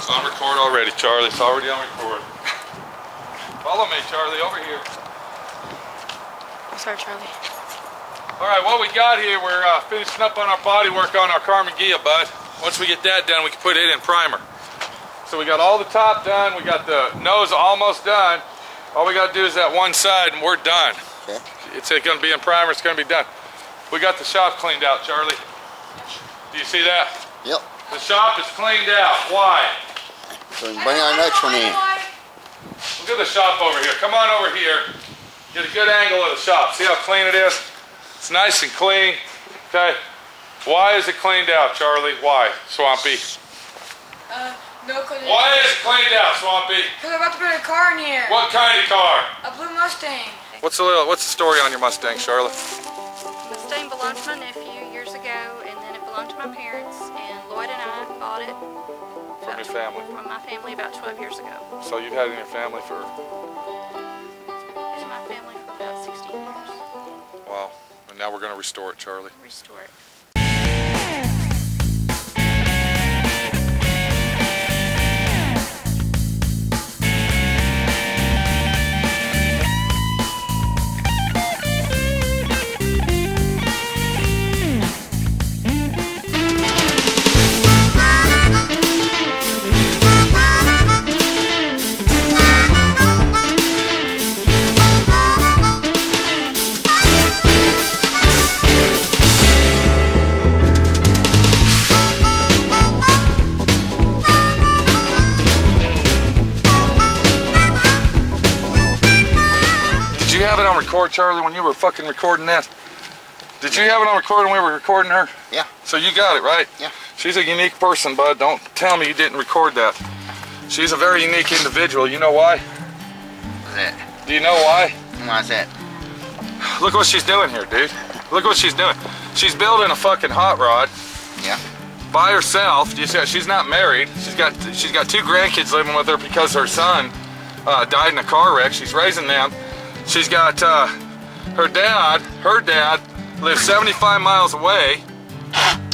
On record already, Charlie. It's already on record. Follow me, Charlie, over here. Sorry, Charlie. Alright, what we got here, we're finishing up on our body work on our Carmen Gia, bud. Once we get that done, we can put it in primer. So we got all the top done, we got the nose almost done. All we got to do is that one side and we're done. Okay. It's going to be in primer, it's going to be done. We got the shop cleaned out, Charlie. Do you see that? Yep. The shop is cleaned out. Why? So we can bring our next one in. Look at the shop over here. Come on over here. Get a good angle of the shop. See how clean it is? It's nice and clean. Okay. Why is it cleaned out, Charlie? Why, Swampy? No clue. Why is it cleaned out, Swampy? Because I'm about to put a car in here. What kind of car? A blue Mustang. What's the story on your Mustang, Charlotte? Mustang belonged to my nephew years ago, and then it belonged to my parents, and Lloyd and I bought it From your family? From my family about 12 years ago. So you've had it in your family for? It's in my family for about 16 years. Wow. And now we're going to restore it, Charlie. Restore it. Did you have it on record, Charlie, when you were fucking recording that? Did you have it on record when we were recording her? Yeah. So you got it, right? Yeah. She's a unique person, bud. Don't tell me you didn't record that. She's a very unique individual. You know why? What's that? Do you know why? Why's that? Look what she's doing here, dude. Look what she's doing. She's building a fucking hot rod. Yeah. By herself. You see, she's not married. She's got 2 grandkids living with her because her son died in a car wreck. She's raising them. She's got her dad lives 75 miles away.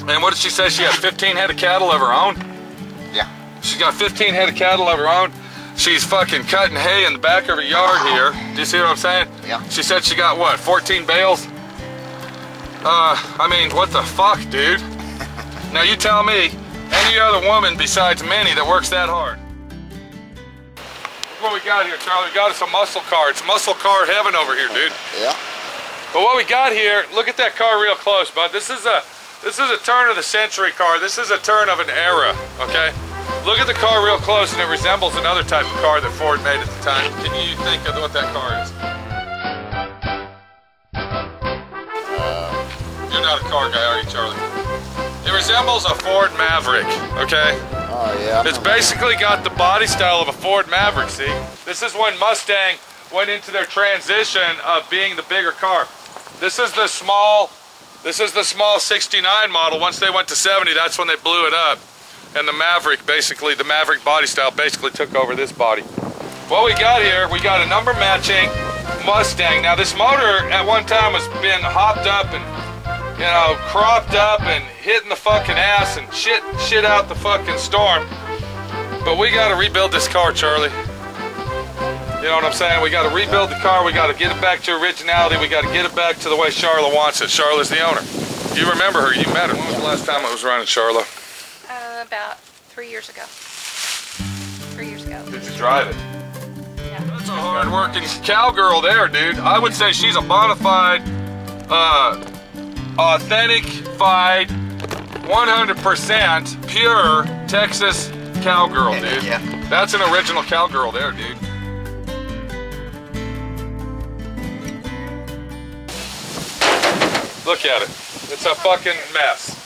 And what did she say? She had 15 head of cattle of her own? Yeah. She's got 15 head of cattle of her own. She's fucking cutting hay in the back of her yard here. Do you see what I'm saying? Yeah. She said she got, what, 14 bales? I mean, what the fuck, dude? Now you tell me, any other woman besides Minnie that works that hard. Look what we got here, Charlie. We got us a muscle car. It's muscle car heaven over here, dude. Yeah. But what we got here, look at that car real close, bud. This is a turn of the century car. This is a turn of an era, okay? Look at the car real close and it resembles another type of car that Ford made at the time. Can you think of what that car is? You're not a car guy, are you, Charlie? It resembles a Ford Maverick, okay? Oh, yeah. It's basically got the body style of a Ford Maverick, see? This is when Mustang went into their transition of being the bigger car. This is the small 69 model. Once they went to 70, that's when they blew it up. And the Maverick, basically, the Maverick body style basically took over this body. What we got here, we got a number matching Mustang. Now this motor at one time was being hopped up and, you know, cropped up and hitting the fucking ass and shit out the fucking storm. But we gotta rebuild this car, Charlie. You know what I'm saying? We gotta rebuild the car, we gotta get it back to originality, we gotta get it back to the way Charla wants it. Charla's the owner. You remember her, you met her. When was the last time it was running, Charla? About 3 years ago. 3 years ago. Did you drive it? Yeah. That's a hard-working cowgirl there, dude. I would say she's a bona fide, authentic-fied, 100% pure Texas cowgirl, dude. Yeah. That's an original cowgirl there, dude. Look at it. It's a fucking mess.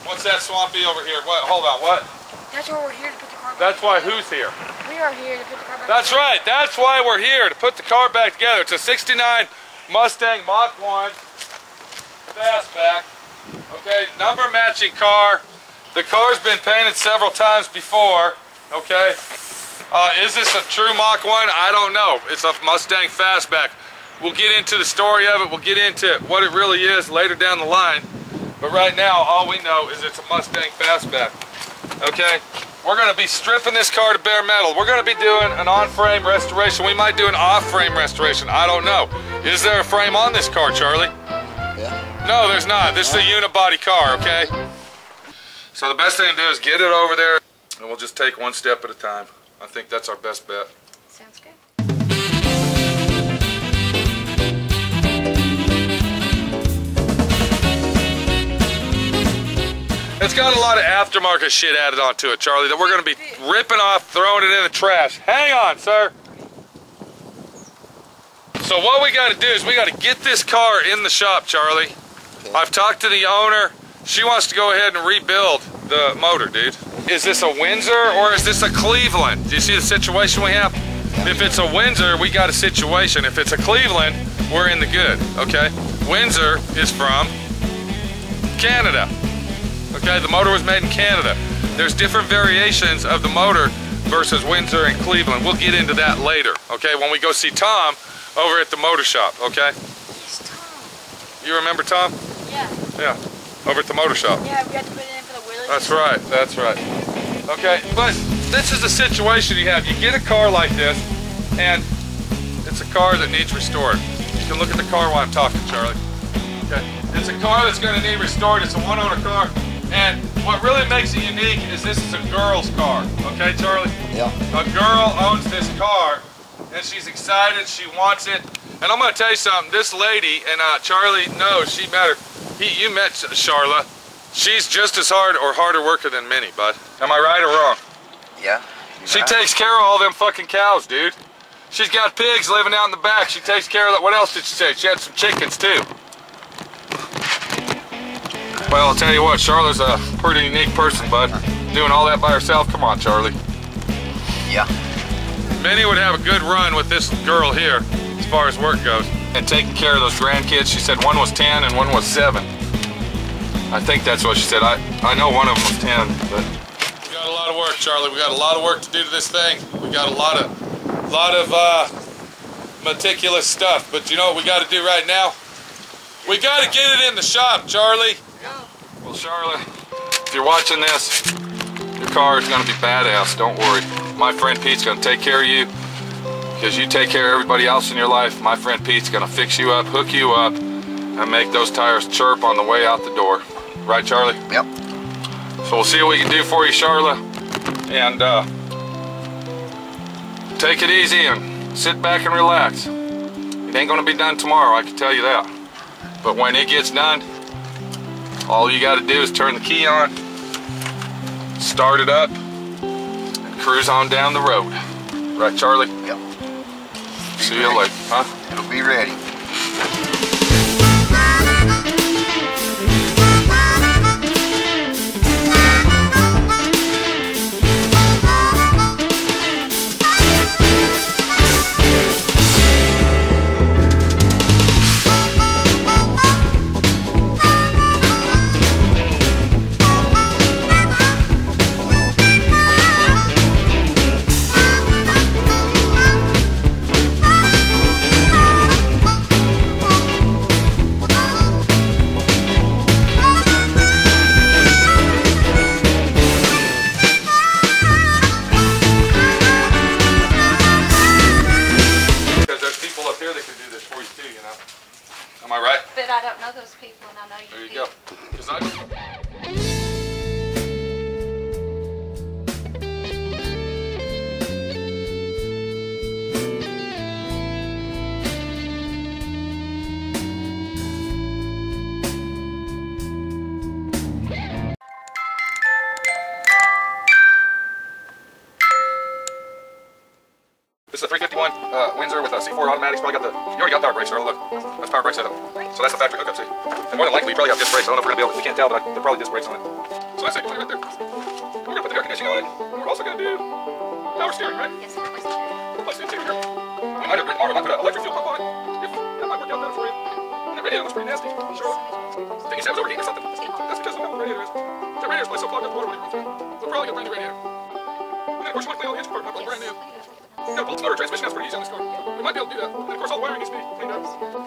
What's that, Swampy, over here? What? Hold on, what? That's why we're here to put the car back That's why together. who's here? We are here to put the car back That's together. right. That's why we're here, to put the car back together. It's a 69 Mustang Mach 1 fastback. Okay, number matching car. The car's been painted several times before. Okay. Is this a true Mach 1? I don't know. It's a Mustang fastback. We'll get into the story of it. We'll get into what it really is later down the line. But right now, all we know is it's a Mustang Fastback. Okay? We're going to be stripping this car to bare metal. We're going to be doing an on-frame restoration. We might do an off-frame restoration. I don't know. Is there a frame on this car, Charlie? Yeah. No, there's not. This is a unibody car, okay? So the best thing to do is get it over there, and we'll just take one step at a time. I think that's our best bet. Sounds good. It's got a lot of aftermarket shit added onto it, Charlie, that we're going to be ripping off, throwing it in the trash. Hang on, sir. So what we got to do is we got to get this car in the shop, Charlie. Okay. I've talked to the owner. She wants to go ahead and rebuild the motor, dude. Is this a Windsor or is this a Cleveland? Do you see the situation we have? If it's a Windsor, we got a situation. If it's a Cleveland, we're in the good, okay? Windsor is from Canada. Okay, the motor was made in Canada. There's different variations of the motor versus Windsor and Cleveland. We'll get into that later, okay, when we go see Tom over at the motor shop, okay? It's Tom. You remember Tom? Yeah. Yeah, over at the motor shop. Yeah, we had to put it in for the wheelies. That's right, that's right. Okay, but this is the situation you have. You get a car like this, and it's a car that needs restored. You can look at the car while I'm talking, Charlie. Okay, it's a car that's going to need restored. It's a one-owner car. And what really makes it unique is this is a girl's car, okay, Charlie? Yeah. A girl owns this car, and she's excited, she wants it. And I'm going to tell you something, this lady, and Charlie knows, she met her, you met Charla, she's just as hard or harder worker than Minnie, bud. Am I right or wrong? Yeah. She takes care of all them fucking cows, dude. She's got pigs living out in the back, she takes care of that. What else did she take? She had some chickens, too. Well, I'll tell you what, Charlotte's a pretty unique person, bud. Doing all that by herself. Come on, Charlie. Yeah. Minnie would have a good run with this girl here, as far as work goes. And taking care of those grandkids, she said one was 10 and one was 7. I think that's what she said. I know one of them was 10, but... We got a lot of work, Charlie. We got a lot of work to do to this thing. We got a lot of meticulous stuff. But you know what we got to do right now? We got to get it in the shop, Charlie. Well, Charlotte, if you're watching this, your car is going to be badass, don't worry. My friend Pete's going to take care of you, because you take care of everybody else in your life. My friend Pete's going to fix you up, hook you up, and make those tires chirp on the way out the door. Right, Charlie? Yep. So we'll see what we can do for you, Charlotte. And take it easy and sit back and relax. It ain't going to be done tomorrow, I can tell you that. But when it gets done, all you got to do is turn the key on, start it up, and cruise on down the road. Right, Charlie? Yep. See you later, huh? It'll be ready. Am I right? But I don't know those people, and I know you. There you go. 'Cause I... This is a 351 Windsor with a C4 automatic. You already got power brakes, Charlotte. Look, that's power brakes setup. So that's the factory hookup, see. And more than likely, you probably have disc brakes. I don't know if we're gonna be able to, we can't tell, but they're probably disc brakes on it. So that's it, right there. We're gonna put the air conditioning on it. We're also gonna do power steering, right? Yes, sir. Replace the interior. We might have, or we might put an electric fuel pump on it. That might work out better for you. And that radiator looks pretty nasty, Charlotte. I think you said it was overheating or something. That's because of how the radiator is. That radiator's probably so clogged up with water when you run through it. We'll probably get a brand new radiator. And then of course you want to clean all the engine part, not like brand new. Yeah, bolt motor transmission, that's pretty easy on this car. We might be able to do that. And of course all the wiring needs to be cleaned up.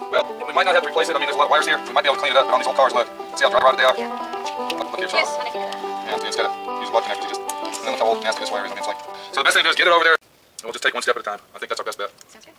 Well, we might not have to replace it. I mean, there's a lot of wires here. We might be able to clean it up. On these old cars, look. See how dry rotted they are? Yeah. Look here, Yes, so. I can do that. Yeah, see, instead of using blood connectors, you just, and then look how old nasty this wire is. I mean, it's like, so the best thing to do is get it over there, and we'll just take one step at a time. I think that's our best bet. Sounds good.